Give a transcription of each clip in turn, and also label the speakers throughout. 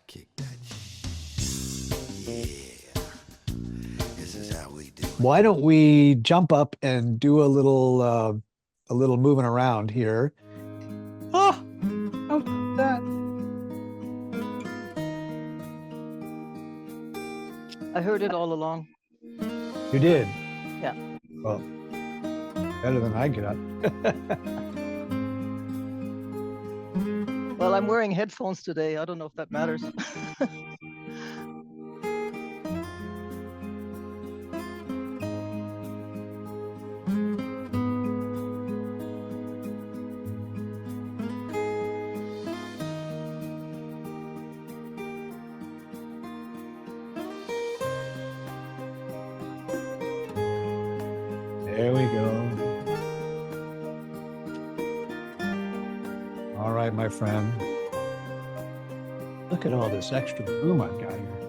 Speaker 1: Kick that. Yeah. This is how we do it.
Speaker 2: Why don't we jump up and do a little moving around here? Oh, how about that?
Speaker 3: I heard it all along.
Speaker 2: You did.
Speaker 3: Yeah.
Speaker 2: Well, better than I get up.
Speaker 3: Well, I'm wearing headphones today. I don't know if that matters.
Speaker 2: There we go. All right, my friend. Look at all this extra room I've got here.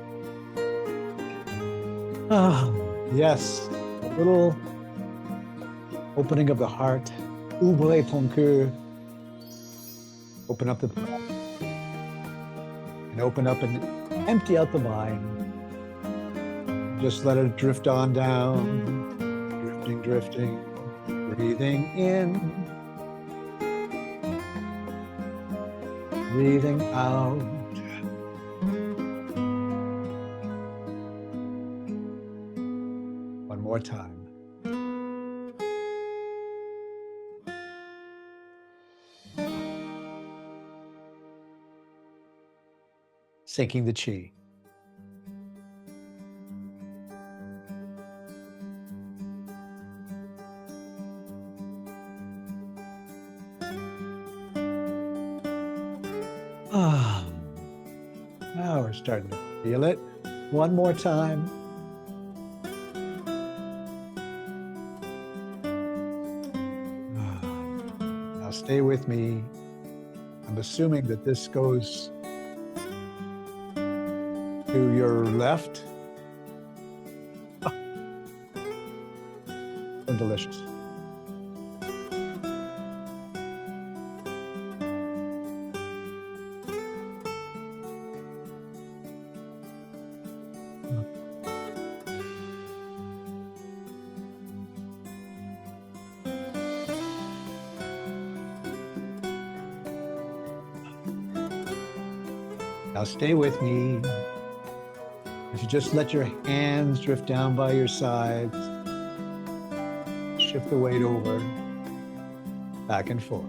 Speaker 2: Ah, yes, a little opening of the heart. Ouvre ton cœur. Open up the and open up and empty out the mind. Just let it drift on down. Drifting, breathing in, breathing out. One more time. Sinking the chi. Ah, now we're starting to feel it. One more time. Now stay with me. I'm assuming that this goes to your left. So delicious. Now stay with me. If you just let your hands drift down by your sides, shift the weight over, back and forth.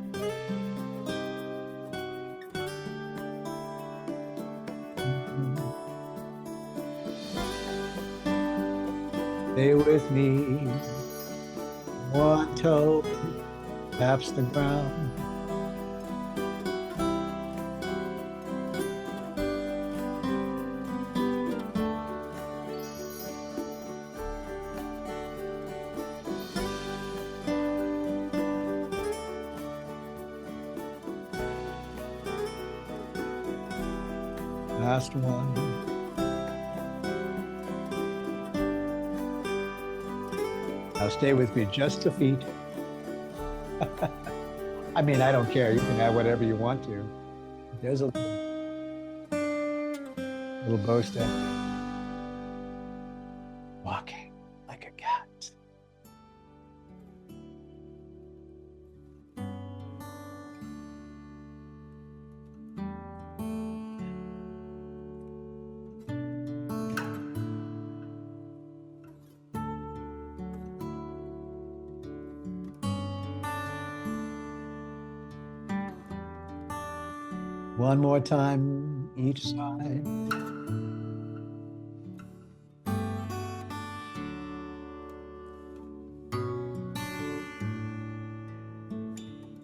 Speaker 2: Stay with me. One toe taps the ground. Last one. Now stay with me, just the feet. I mean, I don't care. You can have whatever you want to. There's a little bow step. Walking like a cat. One more time, each side.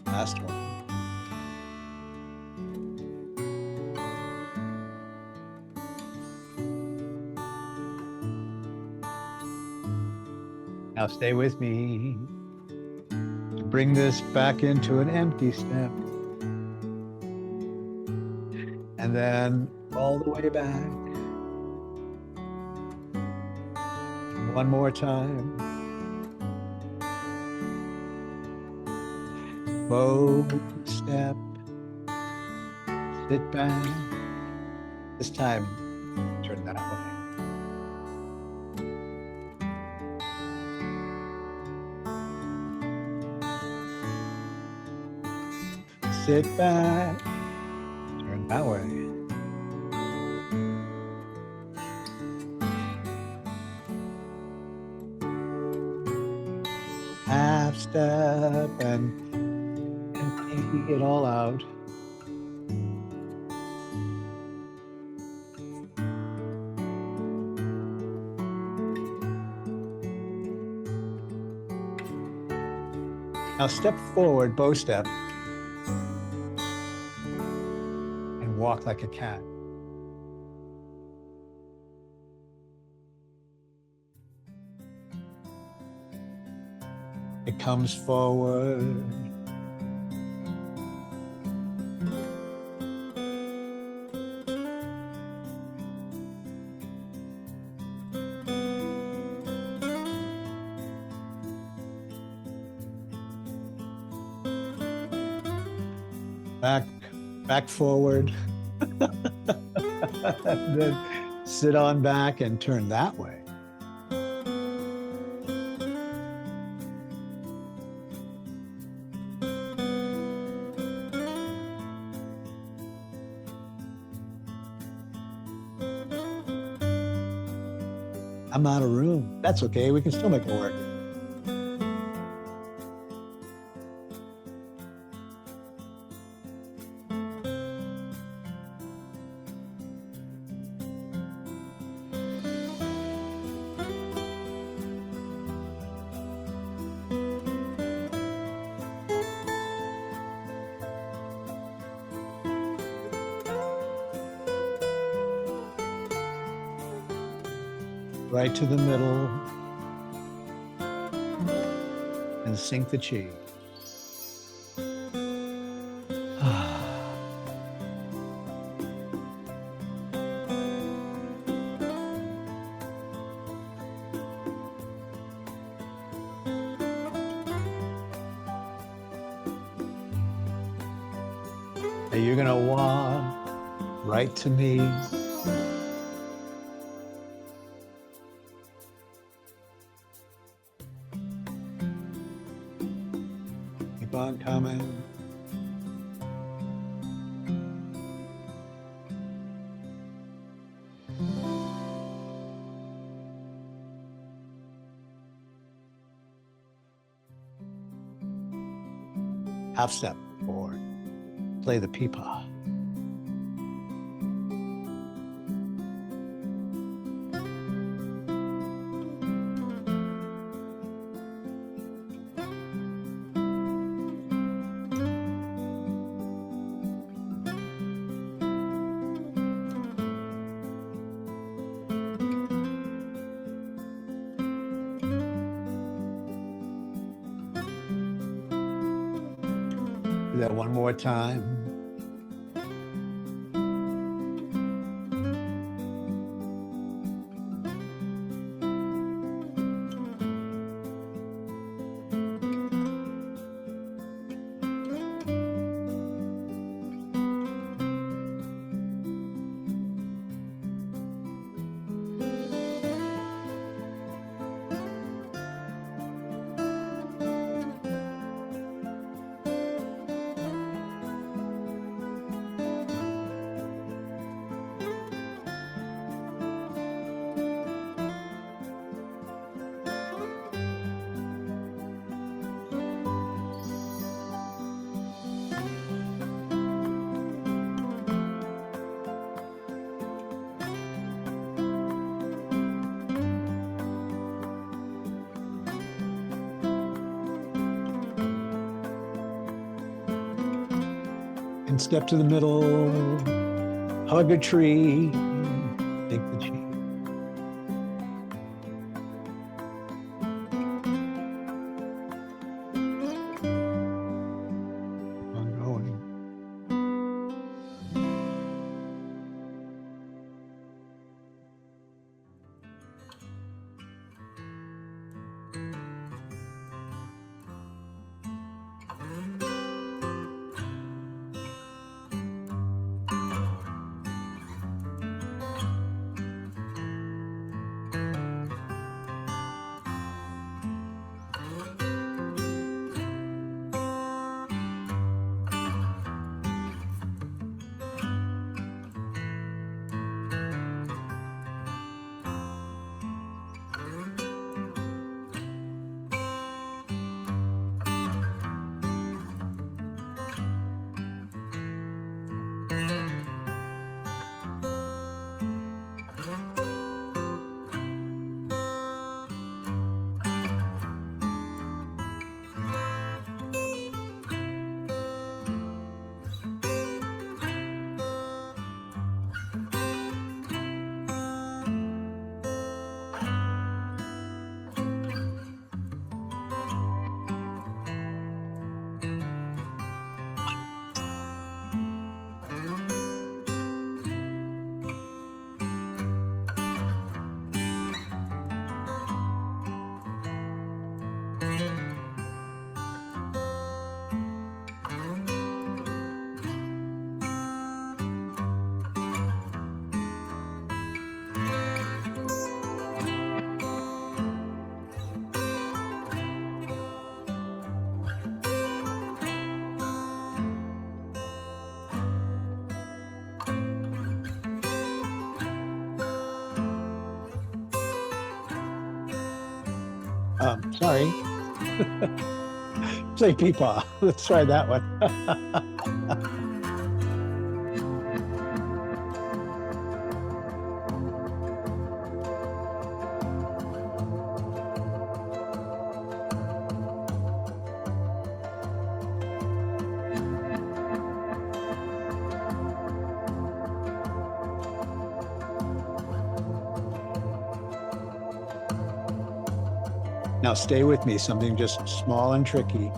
Speaker 2: Last one. Now stay with me to bring this back into an empty step. And then all the way back. One more time. Bow step. Sit back. This time, turn that way. Sit back, turn that way. Half step and empty it all out. Now step forward, bow step, and walk like a cat. It comes forward. Back forward. And then sit on back and turn that way. I'm out of room. That's okay. We can still make it work. Right to the middle and sink the chi. Now you're gonna walk right to me. Keep on coming. Half step forward. Play the peepaw. Do that one more time. And step to the middle, hug a tree, take the chi. Keep on going. Sorry. Say peepaw. Let's try that one. Now stay with me, something just small and tricky.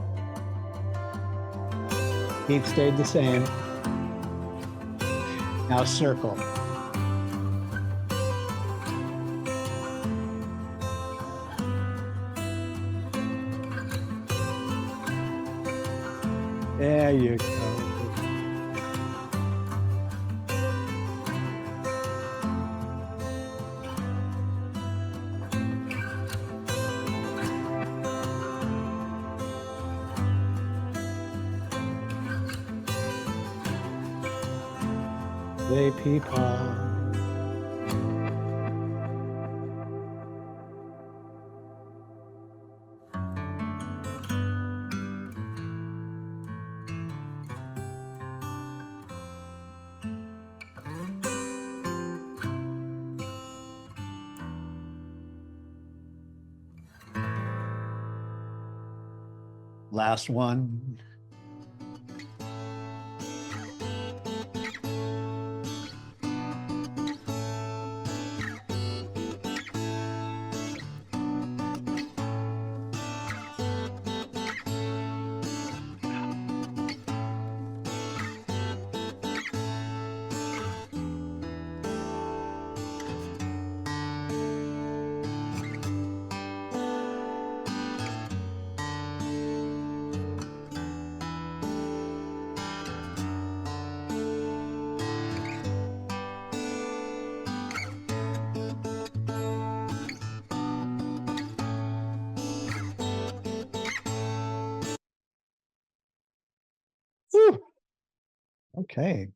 Speaker 2: Feet stayed the same. Now circle. There you go. They peepaw. Last one. Whew. Okay.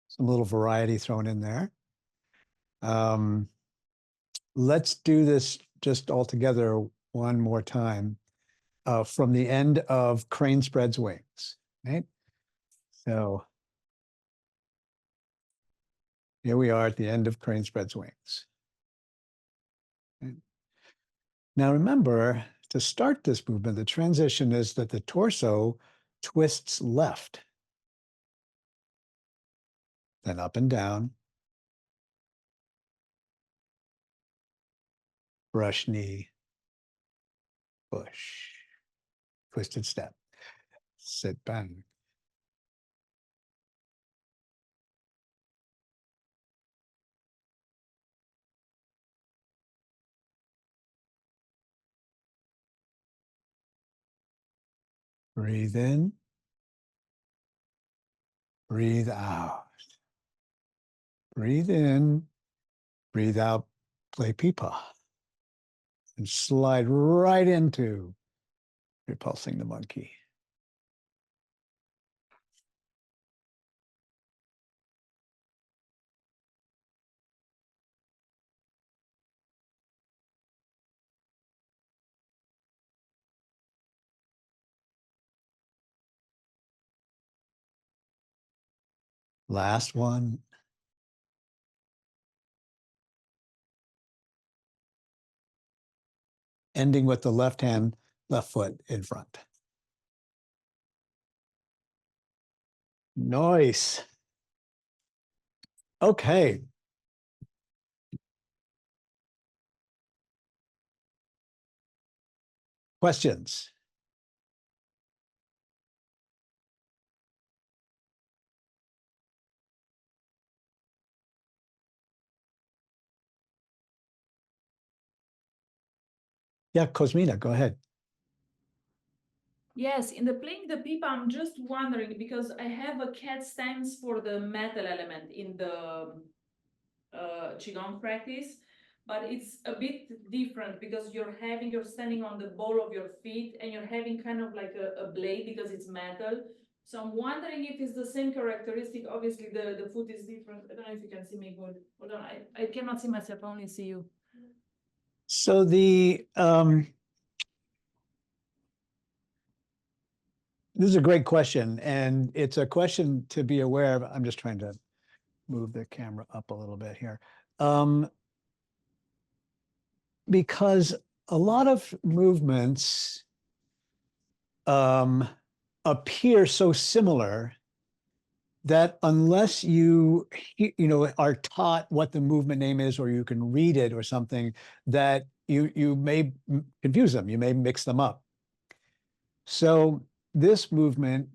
Speaker 2: Some little variety thrown in there. Let's do this just all together one more time from the end of Crane Spreads Wings, right? So here we are at the end of Crane Spreads Wings. Okay. Now remember, to start this movement, the transition is that the torso twists left, then up and down, brush knee, push, twisted step, sit back. Breathe in, breathe out. Breathe in, breathe out, play peepaw. And slide right into repulsing the monkey. Last one. Ending with the left hand, left foot in front. Nice. Okay. Questions? Yeah, Cosmina, go ahead.
Speaker 4: Yes, in the playing the pipa, I'm just wondering because I have a cat stance for the metal element in the qigong practice, but it's a bit different because you're standing on the ball of your feet and you're having kind of like a blade because it's metal. So I'm wondering if it's the same characteristic. Obviously, the foot is different. I don't know if you can see me good. Hold on, I cannot see myself, I only see you.
Speaker 2: So this is a great question, and it's a question to be aware of. I'm just trying to move the camera up a little bit here. Because a lot of movements appear so similar that unless you are taught what the movement name is, or you can read it or something, that you may confuse them, you may mix them up. So this movement,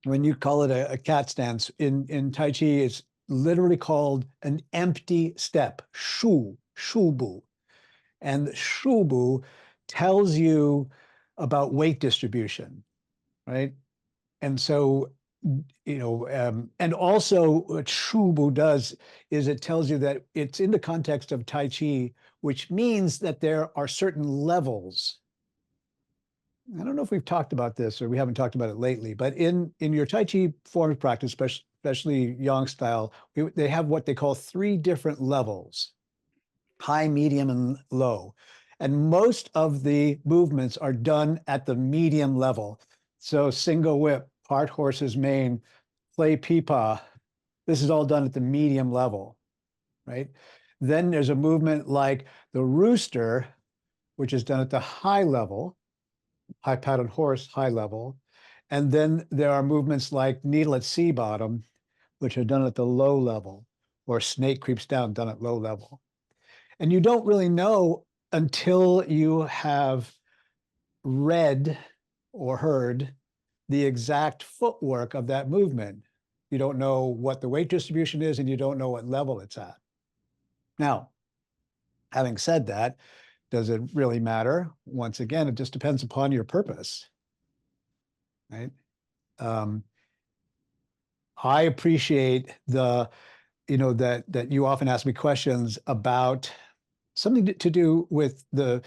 Speaker 2: when you call it a cat stance in Tai Chi, it's literally called an empty step, shu bu. And shu bu tells you about weight distribution, right? And so, and also what shu bu does is it tells you that it's in the context of Tai Chi, which means that there are certain levels. I don't know if we've talked about this or we haven't talked about it lately, but in your Tai Chi form of practice, especially Yang style, they have what they call 3 different levels: high, medium, and low. And most of the movements are done at the medium level. So single whip, part horse's mane, play pipa, this is all done at the medium level, right? Then there's a movement like the rooster, which is done at the high level, high pattern horse, high level. And then there are movements like needle at sea bottom, which are done at the low level, or snake creeps down, done at low level. And you don't really know until you have read or heard the exact footwork of that movement. You don't know what the weight distribution is, and you don't know what level it's at. Now, having said that, does it really matter? Once again, it just depends upon your purpose, right? I appreciate that you often ask me questions about something to do with the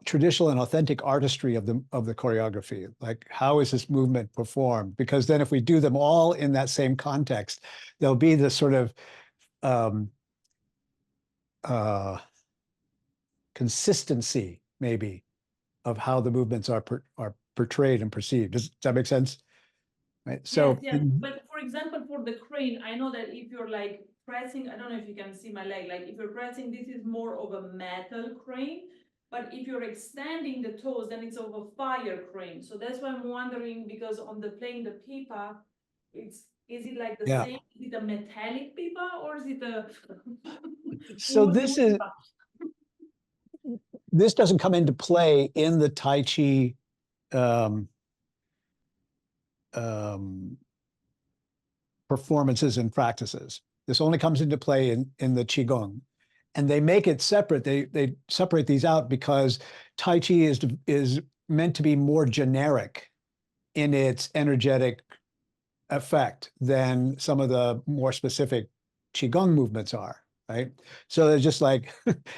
Speaker 2: traditional and authentic artistry of the choreography. Like, how is this movement performed? Because then if we do them all in that same context, there'll be this sort of consistency, maybe, of how the movements are portrayed and perceived. Does that make sense? Right. So
Speaker 4: yes. But for example, for the crane, I know that if you're like pressing, I don't know if you can see my leg, like if you're pressing, this is more of a metal crane. But if you're extending the toes, then it's of a fire crane. So that's why I'm wondering, because on the playing the pipa, is it like the
Speaker 2: Yeah.
Speaker 4: same? Is it a metallic pipa or is it a
Speaker 2: So
Speaker 4: wooden pipa?
Speaker 2: this doesn't come into play in the Tai Chi performances and practices. This only comes into play in the Qigong. And they make it separate. They separate these out because Tai Chi is meant to be more generic in its energetic effect than some of the more specific Qigong movements are, right? So they're just like,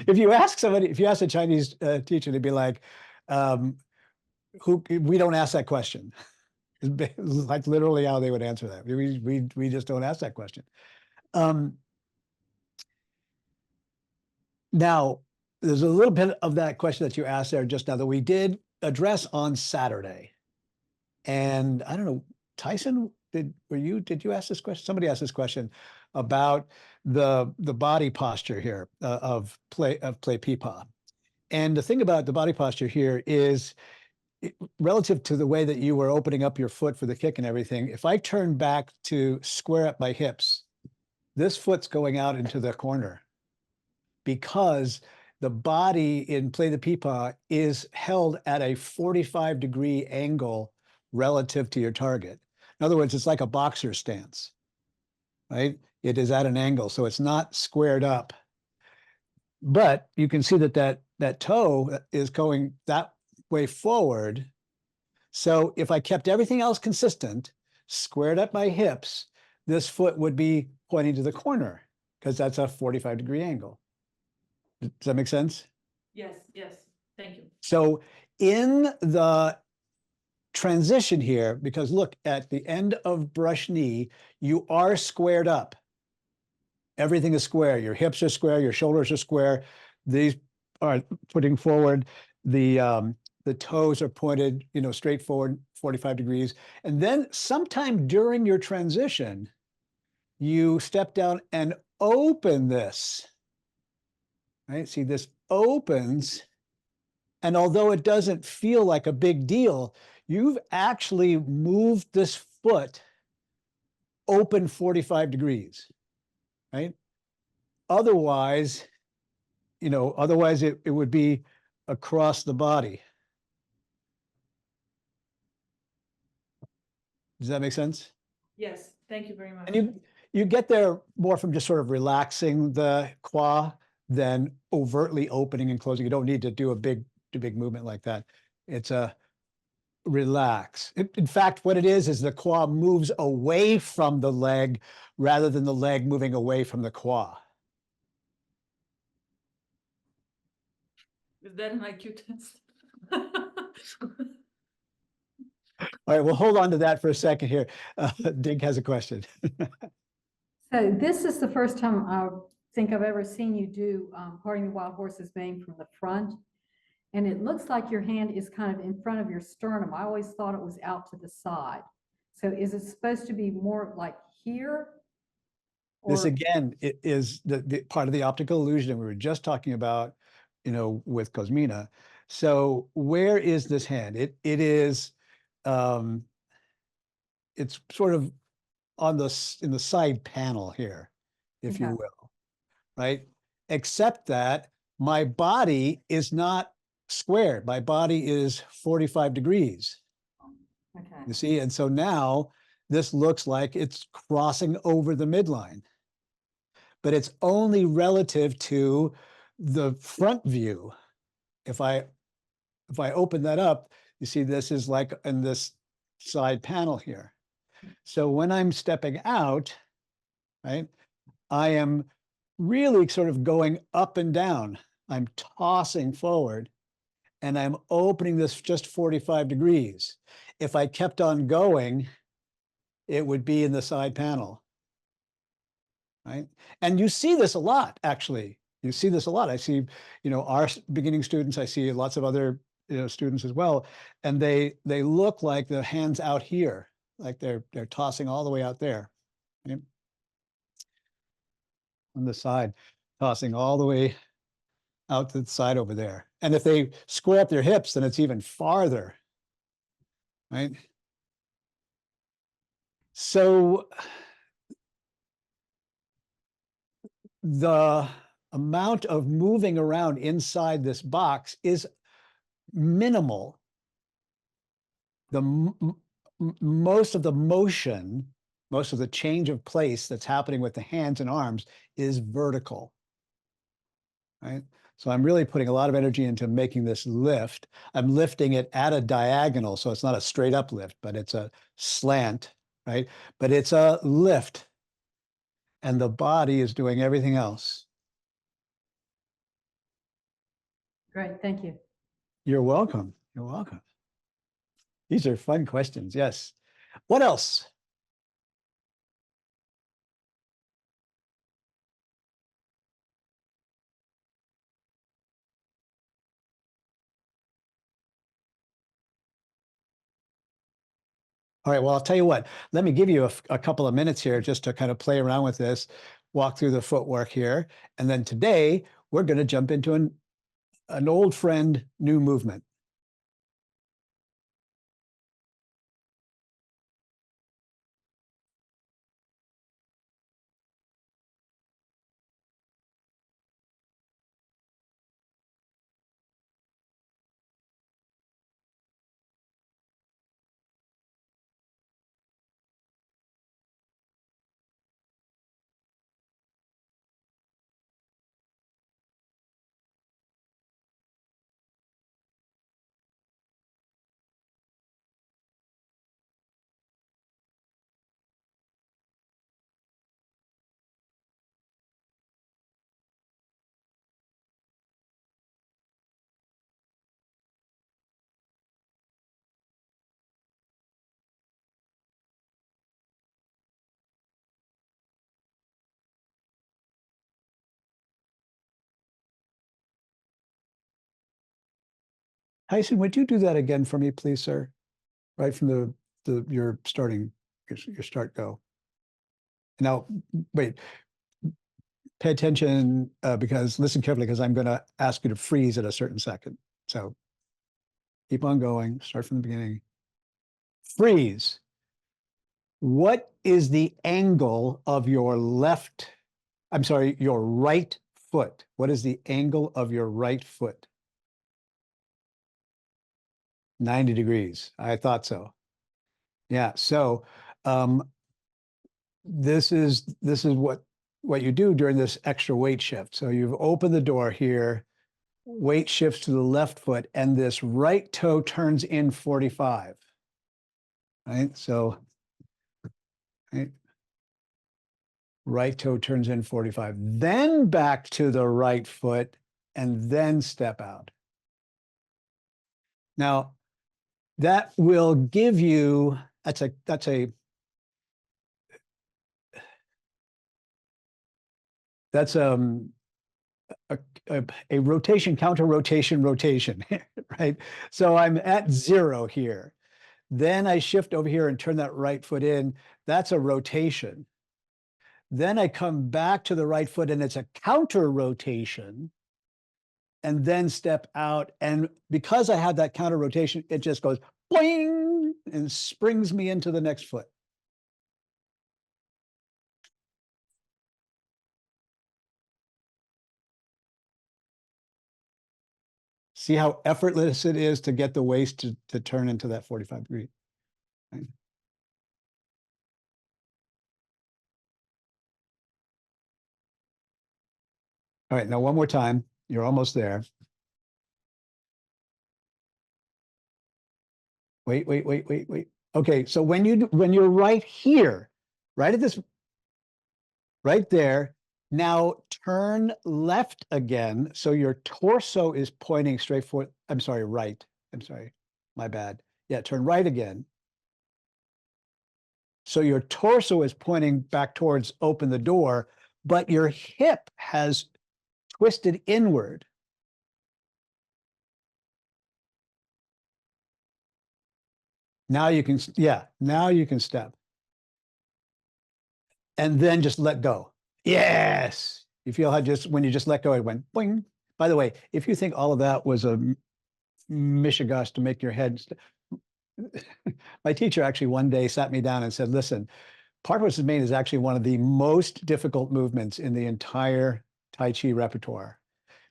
Speaker 2: if you ask a Chinese teacher, they'd be like, we don't ask that question. Like literally how they would answer that. We just don't ask that question. Now, there's a little bit of that question that you asked there just now that we did address on Saturday. And I don't know, Tyson, did you ask this question? Somebody asked this question about the body posture here of play pipa. And the thing about the body posture here is relative to the way that you were opening up your foot for the kick and everything. If I turn back to square up my hips, this foot's going out into the corner, because the body in play the pipa is held at a 45-degree angle relative to your target. In other words, it's like a boxer stance, right? It is at an angle, so it's not squared up. But you can see that toe is going that way forward. So if I kept everything else consistent, squared up my hips, this foot would be pointing to the corner because that's a 45-degree angle. Does that make sense?
Speaker 4: Yes, thank you.
Speaker 2: So in the transition here, because look, at the end of brush knee, you are squared up. Everything is square. Your hips are square, your shoulders are square. These are putting forward. The toes are pointed, straight forward 45 degrees. And then sometime during your transition, you step down and open this, right? See, this opens. And although it doesn't feel like a big deal, you've actually moved this foot open 45 degrees, right? Otherwise, it would be across the body. Does that make sense?
Speaker 4: Yes, thank you very much.
Speaker 2: And you get there more from just sort of relaxing the quad than overtly opening and closing. You don't need to do a big movement like that. It's a relax. In fact, what it is the quad moves away from the leg rather than the leg moving away from the quad.
Speaker 4: Is that an IQ test?
Speaker 2: All right, we'll hold on to that for a second here. Dig has a question.
Speaker 5: So this is the first time I think I've ever seen you do Parting the Wild Horses Mane from the front. And it looks like your hand is kind of in front of your sternum. I always thought it was out to the side. So is it supposed to be more like here?
Speaker 2: This
Speaker 5: Or-
Speaker 2: again is the part of the optical illusion we were just talking about, with Cosmina. So where is this hand? It is, it's sort of in the side panel here, if you
Speaker 5: Okay.
Speaker 2: will, right? Except that my body is not squared. My body is 45 degrees. You
Speaker 5: Okay.
Speaker 2: see, and so now this looks like it's crossing over the midline, but it's only relative to the front view. If I open that up, you see this is like in this side panel here. So when I'm stepping out, right, I am really sort of going up and down. I'm tossing forward and I'm opening this just 45 degrees. If I kept on going, it would be in the side panel, right? And you see this a lot, actually. You see this a lot. I see, our beginning students, I see lots of other, students as well. And they look like the hands out here, like they're tossing all the way out there, right? On the side, tossing all the way out to the side over there. And if they square up their hips, then it's even farther, right? So the amount of moving around inside this box is minimal. Most of the motion, most of the change of place that's happening with the hands and arms is vertical, right? So I'm really putting a lot of energy into making this lift. I'm lifting it at a diagonal, so it's not a straight up lift, but it's a slant, right? But it's a lift, and the body is doing everything else.
Speaker 5: Great, thank you.
Speaker 2: You're welcome. You're welcome. These are fun questions. Yes. What else? All right, well, I'll tell you what, let me give you a couple of minutes here just to kind of play around with this, walk through the footwork here. And then today we're going to jump into an old friend, new movement. Tyson, would you do that again for me, please, sir? Right from your your start go. Now, wait, pay attention, because listen carefully, because I'm gonna ask you to freeze at a certain second. So keep on going, start from the beginning. Freeze. What is the angle of your your right foot? What is the angle of your right foot? 90 degrees. I thought so. Yeah, so this is what you do during this extra weight shift. So you've opened the door here, weight shifts to the left foot, and this right toe turns in 45. Right? So right toe turns in 45, then back to the right foot, and then step out. Now, that will give you, that's a rotation, counter rotation, rotation, right? So I'm at 0 here. Then I shift over here and turn that right foot in. That's a rotation. Then I come back to the right foot and it's a counter rotation, and then step out. And because I have that counter rotation, it just goes boing and springs me into the next foot. See how effortless it is to get the waist to turn into that 45 degree. Right? All right, now one more time. You're almost there. Wait. Okay, so when you're right here, right at this, right there, now turn left again. So your torso is pointing straight forward. I'm sorry, right. I'm sorry, my bad. Yeah, turn right again. So your torso is pointing back towards open the door, but your hip has twisted inward. Now you can, yeah, now you can step. And then just let go. Yes. You feel how when you just let go, it went boing. By the way, if you think all of that was a mishigas to make your head, my teacher actually one day sat me down and said, listen, part versus main is actually one of the most difficult movements in the entire Tai Chi repertoire.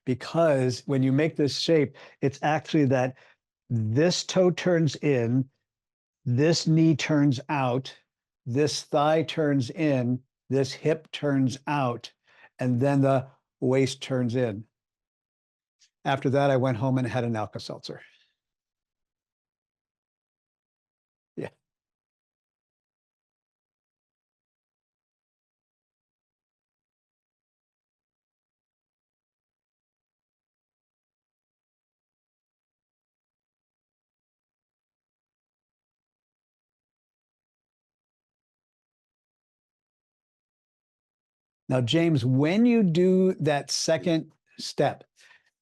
Speaker 2: Because when you make this shape, it's actually that this toe turns in, this knee turns out, this thigh turns in, this hip turns out, and then the waist turns in. After that, I went home and had an Alka-Seltzer. Yeah. Now, James, when you do that second step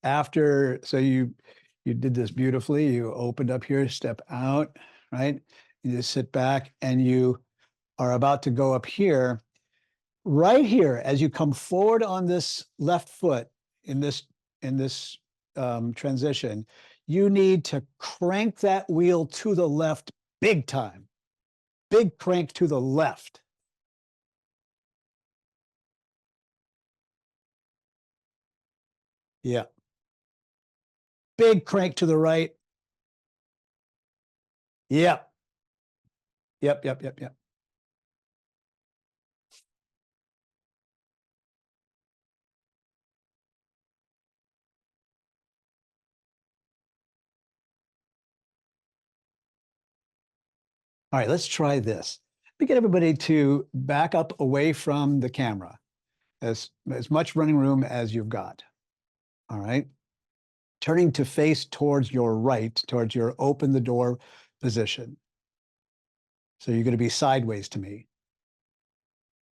Speaker 2: after, so you did this beautifully, you opened up here, step out, right? You just sit back and you are about to go up here. Right here, as you come forward on this left foot in this transition, you need to crank that wheel to the left big time. Big crank to the left. Yeah. Big crank to the right. Yep. Yep. All right, let's try this. Let me get everybody to back up away from the camera. As much running room as you've got. All right. Turning to face towards your right, towards your open the door position. So you're going to be sideways to me.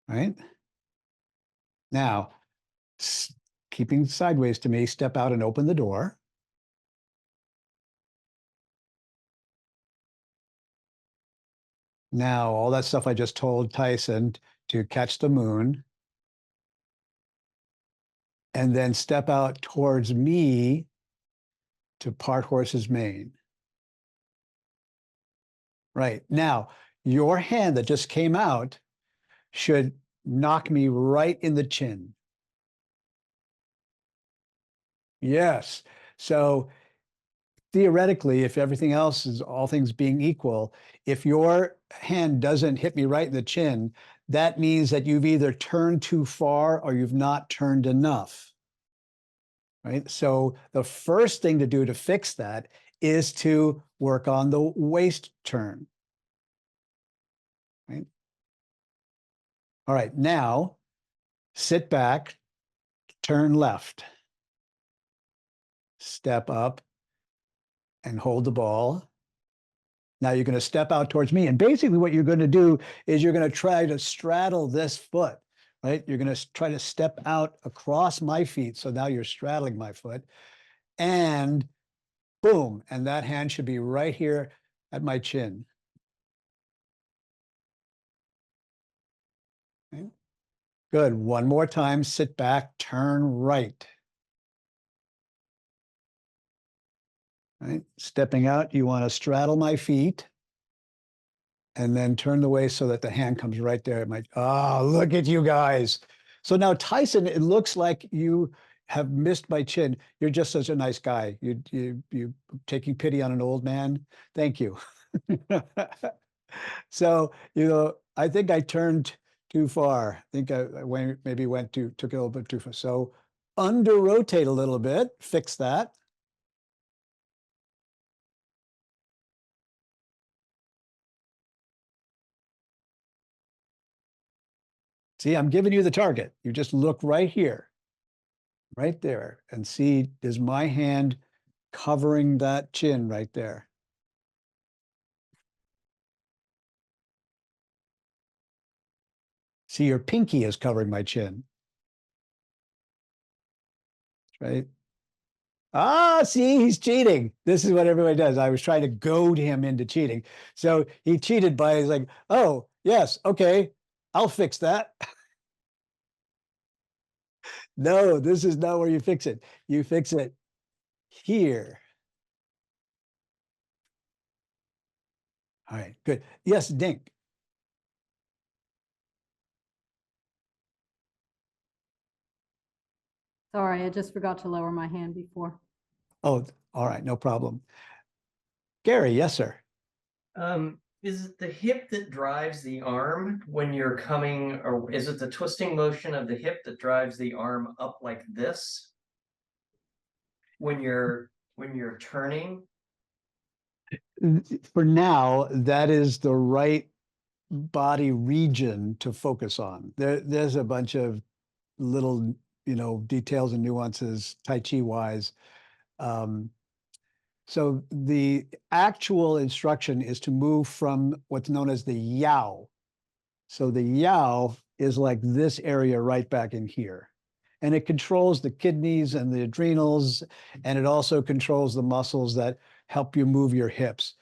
Speaker 2: Right? Now, keeping sideways to me, step out and open the door. Now, all that stuff I just told Tyson to catch the moon. And then step out towards me to part horse's mane. Right. Now, your hand that just came out should knock me right in the chin. Yes. So theoretically, if everything else is all things being equal, if your hand doesn't hit me right in the chin, that means that you've either turned too far or you've not turned enough. Right? So the first thing to do to fix that is to work on the waist turn. Right? All right, now sit back, turn left, step up and hold the ball. Now you're going to step out towards me. And basically what you're going to do is you're going to try to straddle this foot, right? You're going to try to step out across my feet. So now you're straddling my foot and boom. And that hand should be right here at my chin. Okay. Good. One more time. Sit back, turn right. Right. Stepping out, you want to straddle my feet and then turn the way so that the hand comes right there at my, look at you guys. So now Tyson, it looks like you have missed my chin. You're just such a nice guy. You taking pity on an old man. Thank you. So, I think I turned too far. I think I maybe took it a little bit too far. So under rotate a little bit, fix that. See, I'm giving you the target. You just look right here, right there, and see, is my hand covering that chin right there? See, your pinky is covering my chin. Right? See, he's cheating. This is what everybody does. I was trying to goad him into cheating. So he cheated by, he's like, oh, yes, okay, I'll fix that. No, this is not where you fix it. You fix it here. All right, good. Yes, Dink.
Speaker 5: Sorry, I just forgot to lower my hand before.
Speaker 2: Oh, all right, no problem. Gary, yes, sir.
Speaker 6: Is it the hip that drives the arm when you're coming, or is it the twisting motion of the hip that drives the arm up like this? When you're turning?
Speaker 2: For now, that is the right body region to focus on. There's a bunch of little, details and nuances Tai Chi wise. So the actual instruction is to move from what's known as the yao. So the yao is like this area right back in here. And it controls the kidneys and the adrenals, and it also controls the muscles that help you move your hips.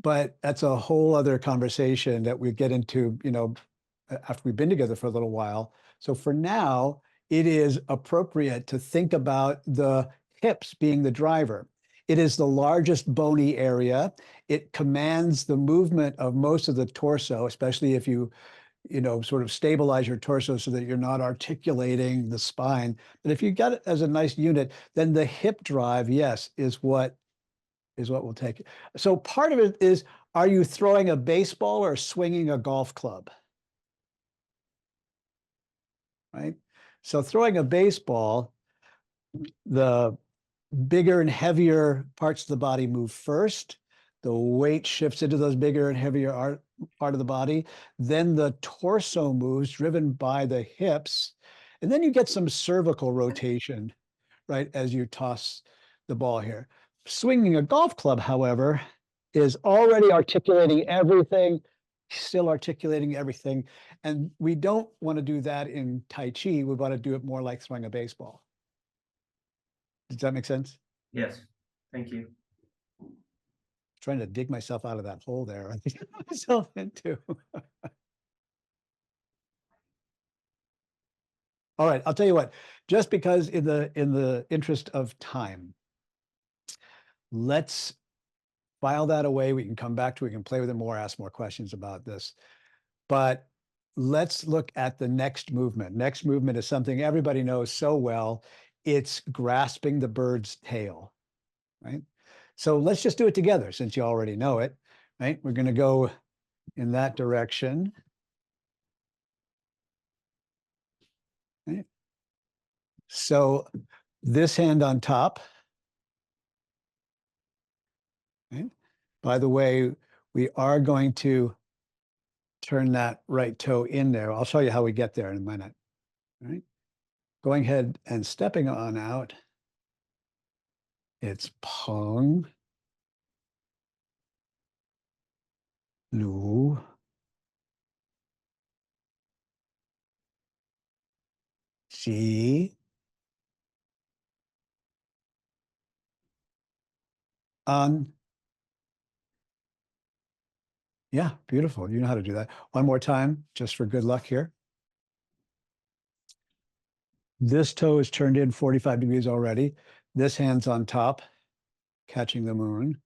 Speaker 2: But that's a whole other conversation that we get into, after we've been together for a little while. So for now, it is appropriate to think about the hips being the driver. It is the largest bony area. It commands the movement of most of the torso, especially if you sort of stabilize your torso so that you're not articulating the spine. But if you got it as a nice unit, then the hip drive, yes, is what will take it. So part of it is, are you throwing a baseball or swinging a golf club? Right? So throwing a baseball, the bigger and heavier parts of the body move first. The weight shifts into those bigger and heavier part of the body. Then the torso moves, driven by the hips. And then you get some cervical rotation, right, as you toss the ball here. Swinging a golf club, however, is already articulating everything, still articulating everything. And we don't want to do that in Tai Chi. We want to do it more like throwing a baseball. Does that make sense?
Speaker 6: Yes, thank you.
Speaker 2: trying to dig myself out of that hole there. I got myself into. All right, I'll tell you what, just because in the interest of time, let's file that away. We can come back to it, we can play with it more, ask more questions about this. But let's look at the next movement. Next movement is something everybody knows so well. It's grasping the bird's tail, right? So let's just do it together since you already know it, right? We're going to go in that direction. Right? So this hand on top. Right? By the way, we are going to turn that right toe in there. I'll show you how we get there in a minute. Right? Going ahead and stepping on out. It's Pong, Lu, Ji, An. Yeah, beautiful. You know how to do that. One more time, just for good luck here. This toe is turned in 45 degrees already. This hand's on top, catching the moon.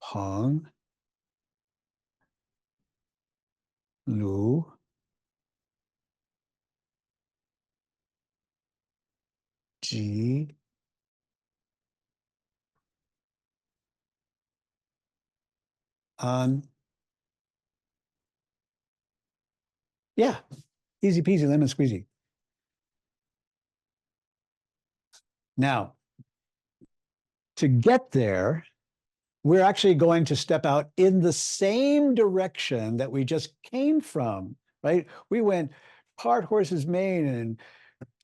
Speaker 2: Pong, Lu, Ji, An. Yeah, easy peasy, lemon squeezy. Now, to get there, we're actually going to step out in the same direction that we just came from, right? We went part horse's mane and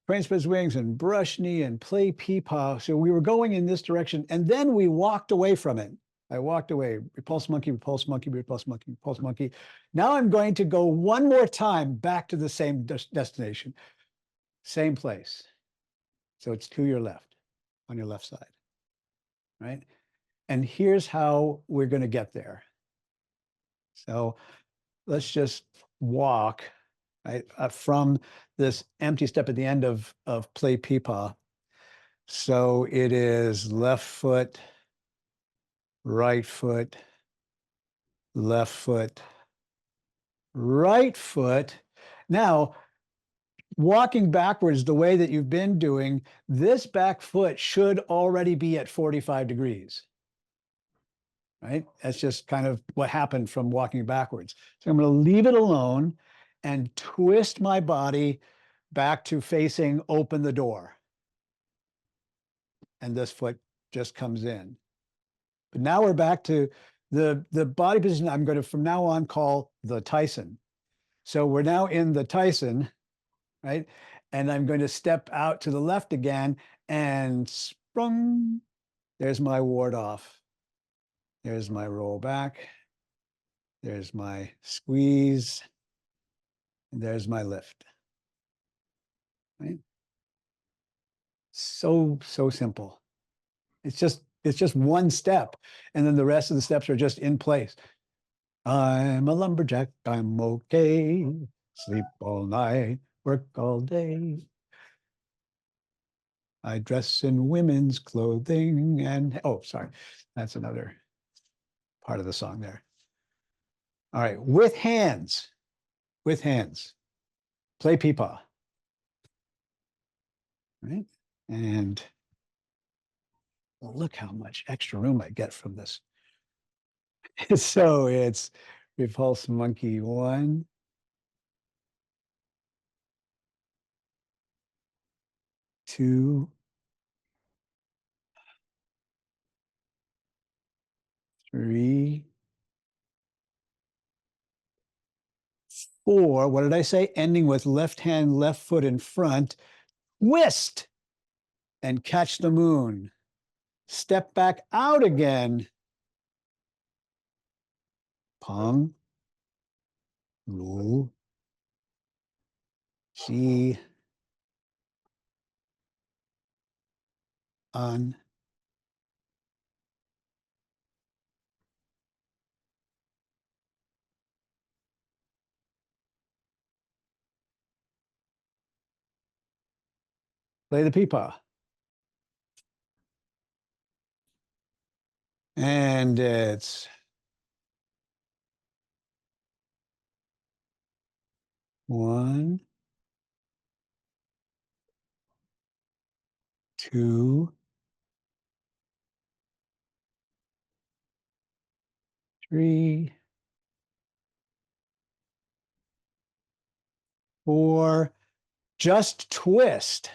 Speaker 2: crane spreads wings and brush knee and play peepaw. So we were going in this direction and then we walked away from it. I walked away, repulse monkey, repulse monkey, repulse monkey, repulse monkey. Now I'm going to go one more time back to the same destination, same place. So it's to your left, on your left side, right? And here's how we're going to get there. So let's just walk right, from this empty step at the end of play peepaw. So it is left foot, right foot, left foot, right foot. Now, walking backwards the way that you've been doing, this back foot should already be at 45 degrees. Right? That's just kind of what happened from walking backwards. So I'm going to leave it alone and twist my body back to facing open the door. And this foot just comes in. But now we're back to the body position I'm going to from now on call the Tyson. So we're now in the Tyson, right? And I'm going to step out to the left again and sprung. There's my ward off. There's my roll back. There's my squeeze. And there's my lift. Right? So simple. It's just one step. And then the rest of the steps are just in place. I'm a lumberjack, I'm okay. Sleep all night, work all day. I dress in women's clothing and, oh, sorry, that's another part of the song there. All right, with hands, play peepaw. Right? And well, look how much extra room I get from this. So it's repulse monkey 1, 2, 3, 4. What did I say? Ending with left hand, left foot in front. Twist and catch the moon. Step back out again. Pong, Lu, Ji, on. Play the peepaw. And it's one, two, three, four. Just twist.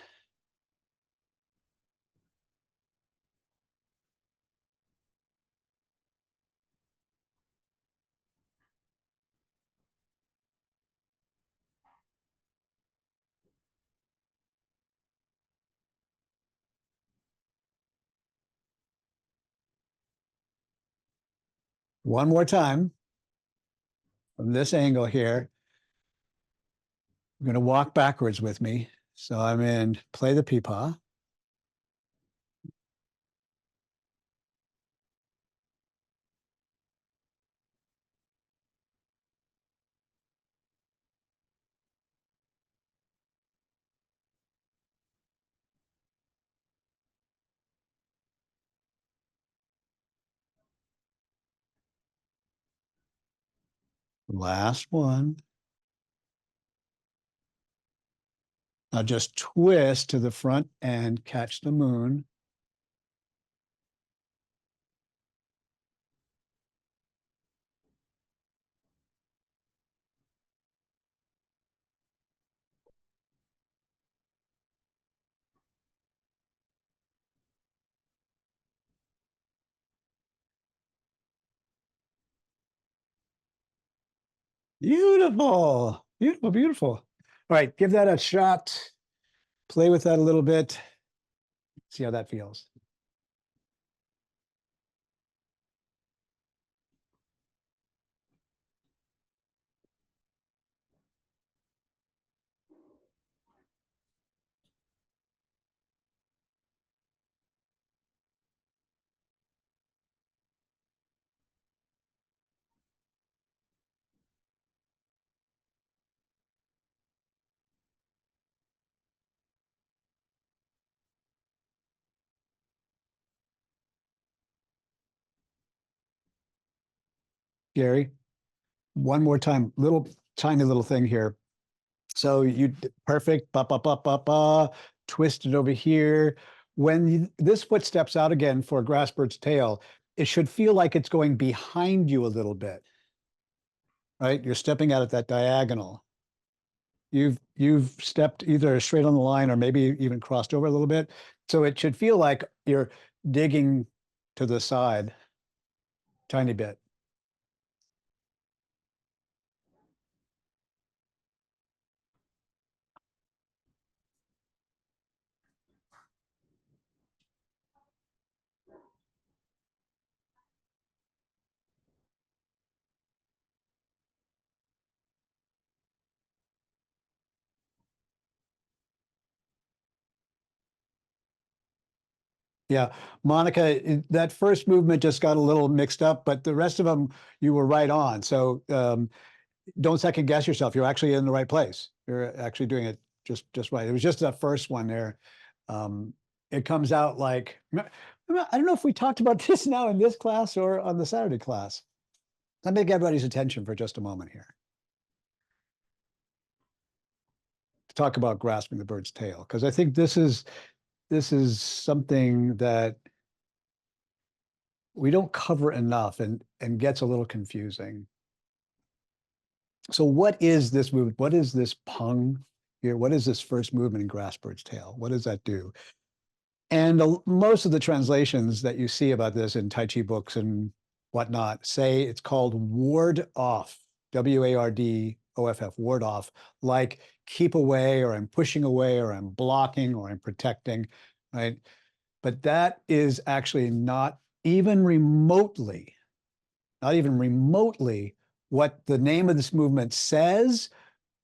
Speaker 2: One more time from this angle here. You're going to walk backwards with me. So I'm in play the peepaw. Last one. Now just twist to the front and catch the moon. Beautiful, beautiful, beautiful. All right, give that a shot. Play with that a little bit. See how that feels. Gary, one more time, little tiny little thing here. So perfect, ba ba ba ba ba, twist it over here. When this foot steps out again for a grassbird's tail, it should feel like it's going behind you a little bit, right? You're stepping out at that diagonal. You've stepped either straight on the line or maybe even crossed over a little bit. So it should feel like you're digging to the side, tiny bit. Yeah, Monica, that first movement just got a little mixed up, but the rest of them you were right on. So don't second guess yourself. You're actually in the right place. You're actually doing it just right. It was just that first one there. It comes out like I don't know if we talked about this now in this class or on the Saturday class. Let me get everybody's attention for just a moment here. Talk about grasping the bird's tail, because I think this is something that we don't cover enough and gets a little confusing. So what is this movement? What is this pung here? What is this first movement in grassbird's tail? What does that do? And most of the translations that you see about this in Tai Chi books and whatnot say it's called ward off, W-A-R-D-O-F-F, ward off, like keep away, or I'm pushing away, or I'm blocking, or I'm protecting, right? But that is actually not even remotely what the name of this movement says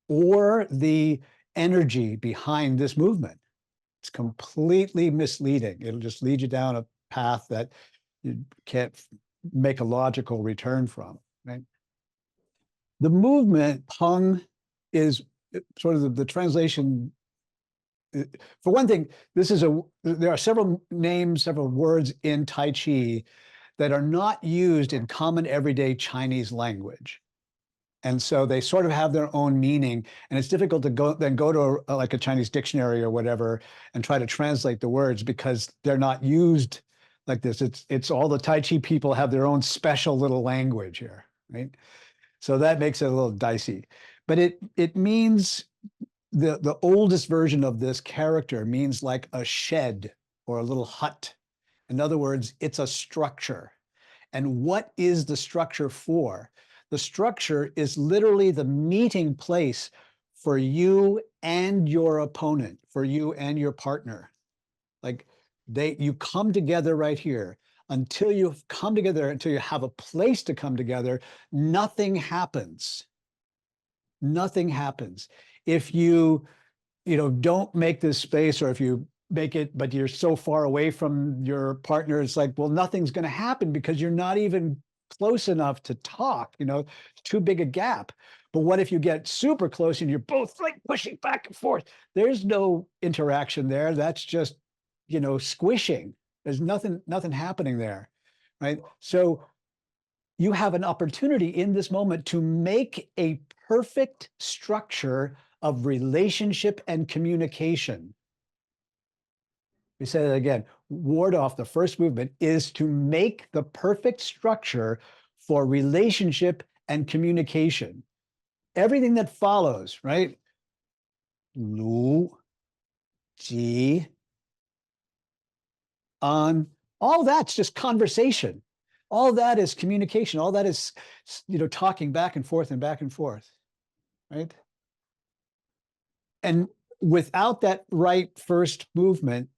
Speaker 2: or the energy behind this movement. It's completely misleading. It'll just lead you down a path that you can't make a logical return from, right? The movement Peng is sort of the translation. For one thing, there are several names, several words in Tai Chi that are not used in common everyday Chinese language. And so they sort of have their own meaning, and it's difficult to go to like a Chinese dictionary or whatever and try to translate the words because they're not used like this. It's all the Tai Chi people have their own special little language here, right? So that makes it a little dicey. But it means the oldest version of this character means like a shed or a little hut. In other words, it's a structure. And what is the structure for? The structure is literally the meeting place for you and your opponent, for you and your partner. Like you come together right here. Until you've come together, until you have a place to come together, nothing happens. Nothing happens. If you don't make this space, or if you make it, but you're so far away from your partner, it's like, well, nothing's going to happen because you're not even close enough to talk, too big a gap. But what if you get super close and you're both like pushing back and forth? There's no interaction there. That's just, squishing. There's nothing happening there, right? So you have an opportunity in this moment to make a perfect structure of relationship and communication. We say that again. Ward off, the first movement is to make the perfect structure for relationship and communication. Everything that follows, right? Lu, Ji, An, all that's just conversation. All that is communication. All that is, talking back and forth, right? And without that right first movement,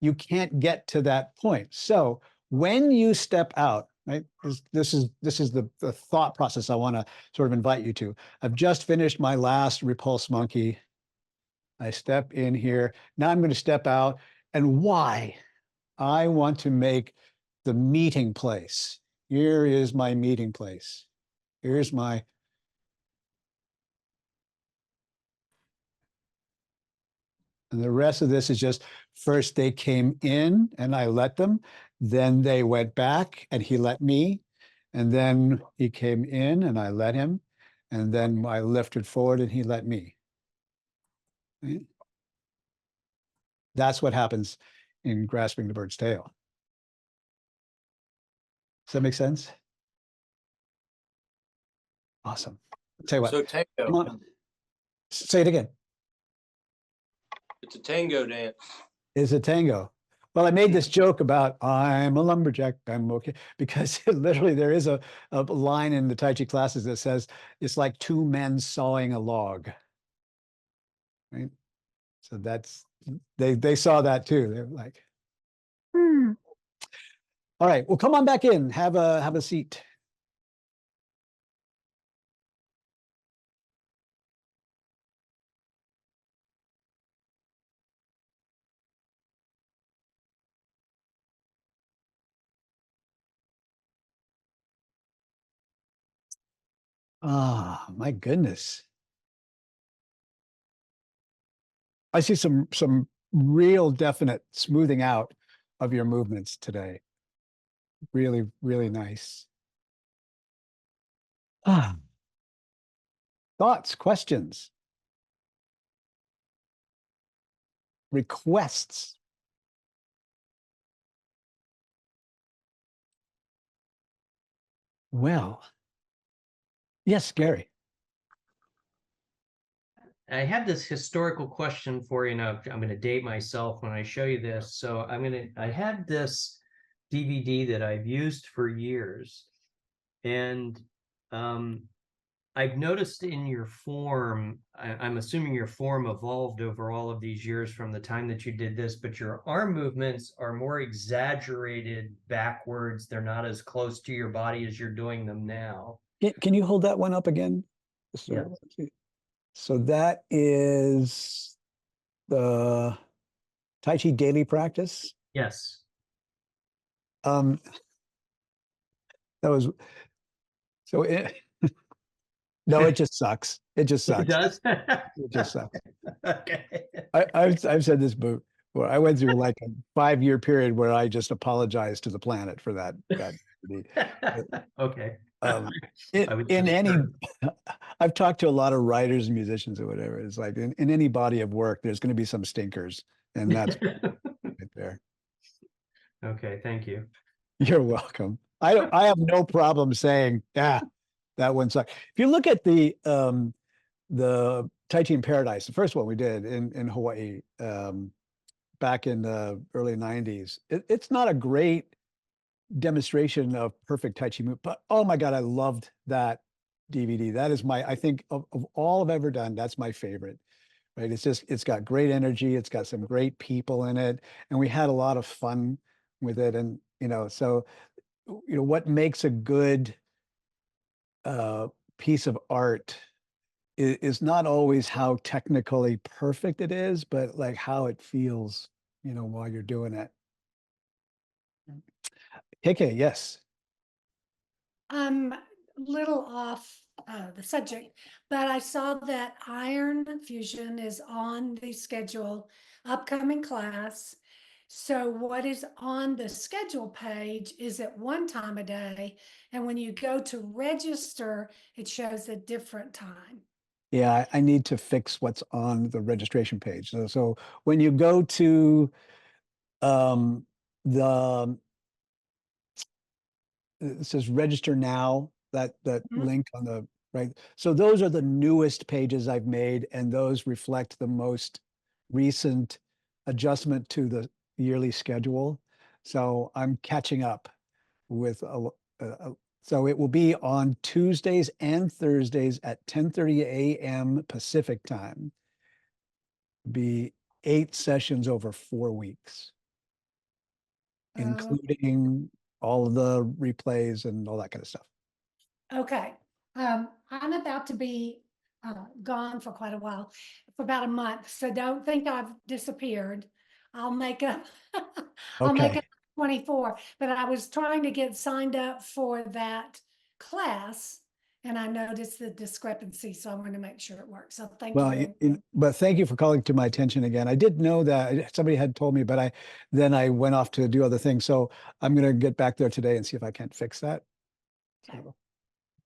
Speaker 2: you can't get to that point. So when you step out, right, this is the thought process I want to sort of invite you to. I've just finished my last repulse monkey. I step in here. Now I'm going to step out. And why? I want to make the meeting place. Here is my meeting place. Here's my And the rest of this is just, first they came in and I let them, then they went back and he let me, and then he came in and I let him, and then I lifted forward and he let me. Right? That's what happens in grasping the bird's tail. Does that make sense? Awesome. I'll tell you what,
Speaker 7: So
Speaker 2: come
Speaker 7: tango,
Speaker 2: on. Say it again.
Speaker 7: it's a tango dance.
Speaker 2: Is a tango. Well, I made this joke about I'm a lumberjack, I'm okay, because literally there is a line in the Tai Chi classes that says it's like two men sawing a log. Right? So that's they saw that too. They're like, all right, well, come on back in, have a seat. Ah, my goodness. I see some real definite smoothing out of your movements today. Really, really nice. Ah. Thoughts, questions, requests? Well, yes, Gary.
Speaker 6: I have this historical question for you now. I'm going to date myself when I show you this. So I had this DVD that I've used for years. And I've noticed in your form, I'm assuming your form evolved over all of these years from the time that you did this, but your arm movements are more exaggerated backwards. They're not as close to your body as you're doing them now.
Speaker 2: Can you hold that one up again?
Speaker 6: Yeah.
Speaker 2: So that is the Tai Chi daily practice.
Speaker 6: Yes.
Speaker 2: That was so. No, it just sucks. It just
Speaker 6: It
Speaker 2: sucks.
Speaker 6: does?
Speaker 2: It just sucks.
Speaker 6: Okay.
Speaker 2: I've said this, but well, I went through like a 5-year period where I just apologized to the planet for that.
Speaker 6: Okay.
Speaker 2: Um,
Speaker 6: I would
Speaker 2: in any,
Speaker 6: concur.
Speaker 2: I've talked to a lot of writers and musicians or whatever. It's like in any body of work, there's going to be some stinkers, and that's right there.
Speaker 6: Okay, thank you.
Speaker 2: You're welcome. I have no problem saying, yeah, that one sucked. If you look at the Tai Chi in Paradise, the first one we did in Hawaii, back in the early 90s, it's not a great demonstration of perfect Tai Chi move, but oh my God, I loved that DVD. That is I think of all I've ever done, that's my favorite, right? It's got great energy. It's got some great people in it. And we had a lot of fun with it. And, so, what makes a good piece of art is not always how technically perfect it is, but like how it feels, while you're doing it. KK, yes.
Speaker 8: Little off the subject, but I saw that Iron Fusion is on the schedule, upcoming class. So what is on the schedule page is at one time a day, and when you go to register, it shows a different time.
Speaker 2: Yeah, I need to fix what's on the registration page. So when you go to the it says register now, that
Speaker 8: Mhm.
Speaker 2: link on the right. So those are the newest pages I've made, and those reflect the most recent adjustment to the yearly schedule. So I'm catching up with so it will be on Tuesdays and Thursdays at 10:30 a.m. Pacific time. Be 8 sessions over 4 weeks, including all of the replays and all that kind of stuff.
Speaker 8: Okay, I'm about to be gone for quite a while, for about a month, so don't think I've disappeared. I'll make a, I'll make
Speaker 2: Okay.
Speaker 8: it 24, but I was trying to get signed up for that class, and I noticed the discrepancy, so I want to make sure it works, so thank
Speaker 2: Well,
Speaker 8: you.
Speaker 2: but thank you for calling to my attention again. I did know that somebody had told me, but then I went off to do other things. So I'm going to get back there today and see if I can't fix that.
Speaker 8: Okay.
Speaker 2: So,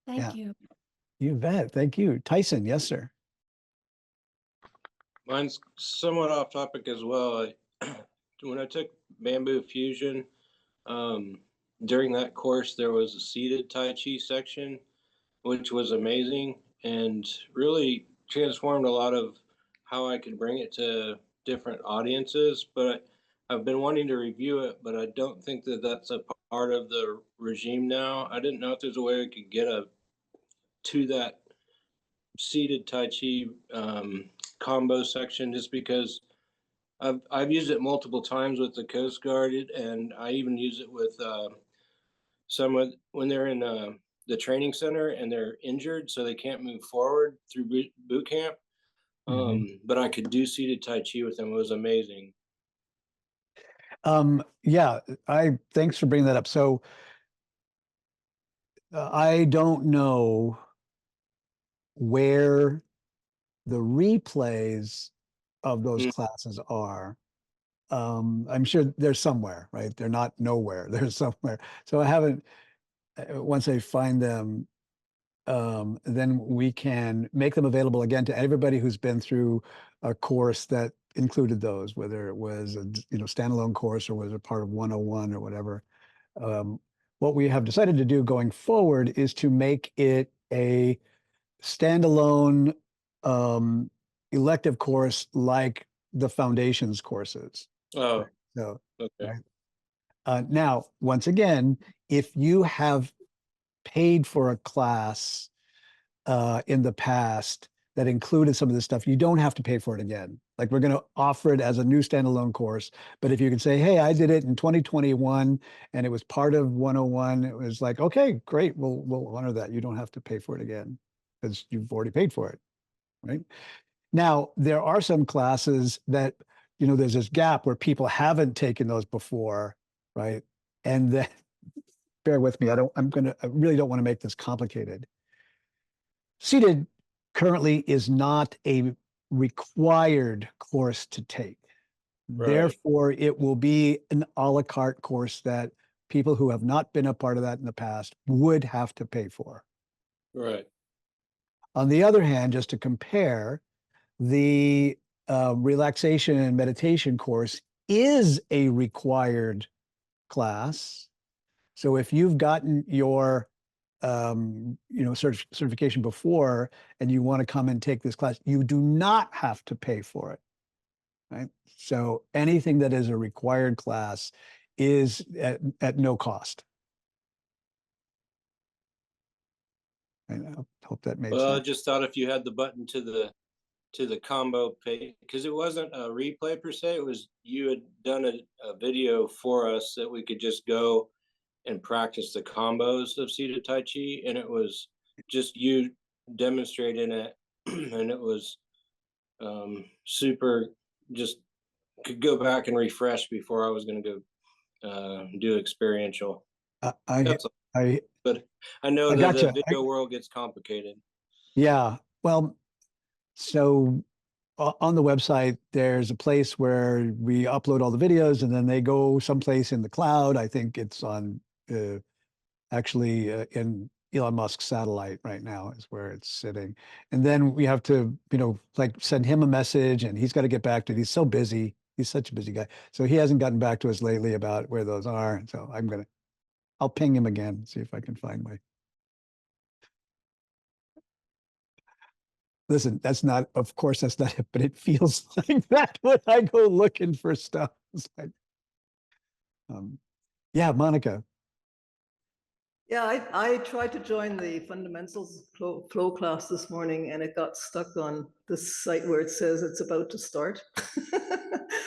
Speaker 8: Thank you.
Speaker 2: you bet. Thank you. Tyson, yes, sir.
Speaker 7: Mine's somewhat off topic as well. When I took Bamboo Fusion, during that course, there was a seated Tai Chi section, which was amazing and really transformed a lot of how I could bring it to different audiences. But I've been wanting to review it, but I don't think that that's a part of the regime now. I didn't know if there's a way I could get to that seated Tai Chi combo section, just because I've used it multiple times with the Coast Guard, and I even use it with someone when they're in the training center and they're injured, so they can't move forward through boot camp. But I could do seated Tai Chi with them. It was amazing.
Speaker 2: Yeah, thanks for bringing that up. So I don't know where the replays of those classes are. I'm sure they're somewhere, right? They're not nowhere. They're somewhere. So I haven't, once I find them, then we can make them available again to everybody who's been through a course that included those, whether it was a standalone course or was a part of 101 or whatever. What we have decided to do going forward is to make it a standalone elective course like the foundations courses.
Speaker 7: Oh,
Speaker 2: So,
Speaker 7: okay.
Speaker 2: right. Now, once again, if you have paid for a class in the past that included some of this stuff, you don't have to pay for it again. Like, we're going to offer it as a new standalone course. But if you can say, hey, I did it in 2021 and it was part of 101, it was like, okay, great. We'll honor that. You don't have to pay for it again because you've already paid for it, right? Now, there are some classes that you know, there's this gap where people haven't taken those before, right? And then, bear with me, I really don't want to make this complicated. Seated currently is not a required course to take.
Speaker 7: Right.
Speaker 2: Therefore, it will be an a la carte course that people who have not been a part of that in the past would have to pay for.
Speaker 7: Right.
Speaker 2: On the other hand, just to compare, the relaxation and meditation course is a required class. So if you've gotten your you know, certification before and you want to come and take this class, you do not have to pay for it, right? So anything that is a required class is at no cost. And I hope that made
Speaker 7: Well, I
Speaker 2: sense.
Speaker 7: just thought if you had the button to the combo page, because it wasn't a replay per se, it was you had done a video for us that we could just go and practice the combos of seated Tai Chi, and it was just you demonstrating it, and it was super, just could go back and refresh before I was going to go do experiential. That's all. But I know
Speaker 2: I
Speaker 7: that the
Speaker 2: gotcha.
Speaker 7: video world gets complicated.
Speaker 2: Yeah, well, so on the website, there's a place where we upload all the videos and then they go someplace in the cloud. I think it's on actually in Elon Musk's satellite right now is where it's sitting. And then we have to, you know, like send him a message and he's got to get back to it. He's so busy. He's such a busy guy. So he hasn't gotten back to us lately about where those are. And so I'll ping him again, see if I can find my. Listen, that's not, of course, that's not it, but it feels like that when I go looking for stuff. It's like, yeah, Monica.
Speaker 9: Yeah, I tried to join the fundamentals flow class this morning and it got stuck on this site where it says it's about to start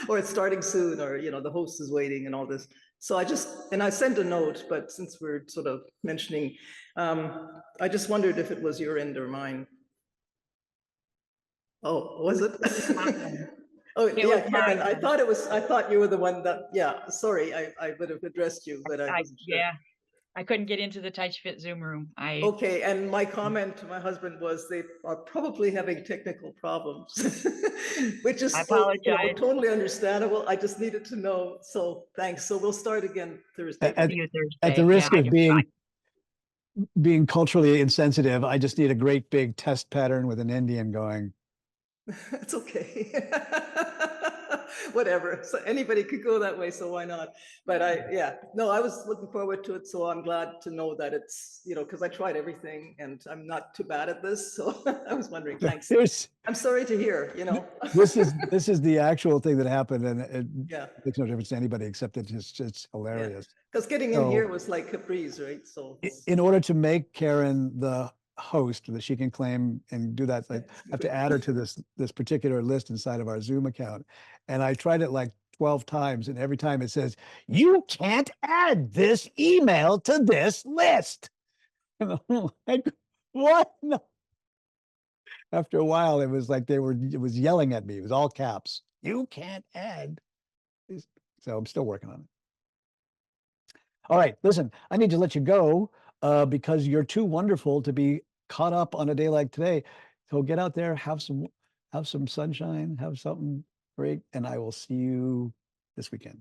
Speaker 9: or it's starting soon, or, you know, the host is waiting and all this. So I sent a note, but since we're sort of mentioning, I just wondered if it was your end or mine. Oh, was it? Oh, yeah, Karen, I thought you were the one that, yeah, sorry, I would have addressed you, but I wasn't sure.
Speaker 10: Yeah, I couldn't get into the Tai Chi Fit Zoom room.
Speaker 9: Okay, and my comment to my husband was they are probably having technical problems, which is
Speaker 10: I apologize.
Speaker 9: totally understandable. I just needed to know, so thanks. So we'll start again Thursday.
Speaker 2: At
Speaker 10: See you Thursday.
Speaker 2: the
Speaker 10: Yeah,
Speaker 2: risk of
Speaker 10: you're fine.
Speaker 2: being culturally insensitive, I just need a great big test pattern with an Indian going.
Speaker 9: It's okay. Whatever. So anybody could go that way, so why not? But I was looking forward to it. So I'm glad to know that it's, you know, because I tried everything and I'm not too bad at this. So I was wondering, thanks. I'm sorry to hear, you know.
Speaker 2: This is the actual thing that happened, and it
Speaker 9: Yeah.
Speaker 2: makes no difference to anybody except it's hilarious.
Speaker 9: Because getting in here was like a breeze, right? So
Speaker 2: In order to make Karen the host that she can claim and do that, I have to add her to this particular list inside of our Zoom account. And I tried it like 12 times, and every time it says, "You can't add this email to this list." And I'm like, what? No. After a while, it was like it was yelling at me. It was all caps. "You can't add." So I'm still working on it. All right, listen, I need to let you go because you're too wonderful to be caught up on a day like today. So get out there, have some sunshine, have something great, and I will see you this weekend.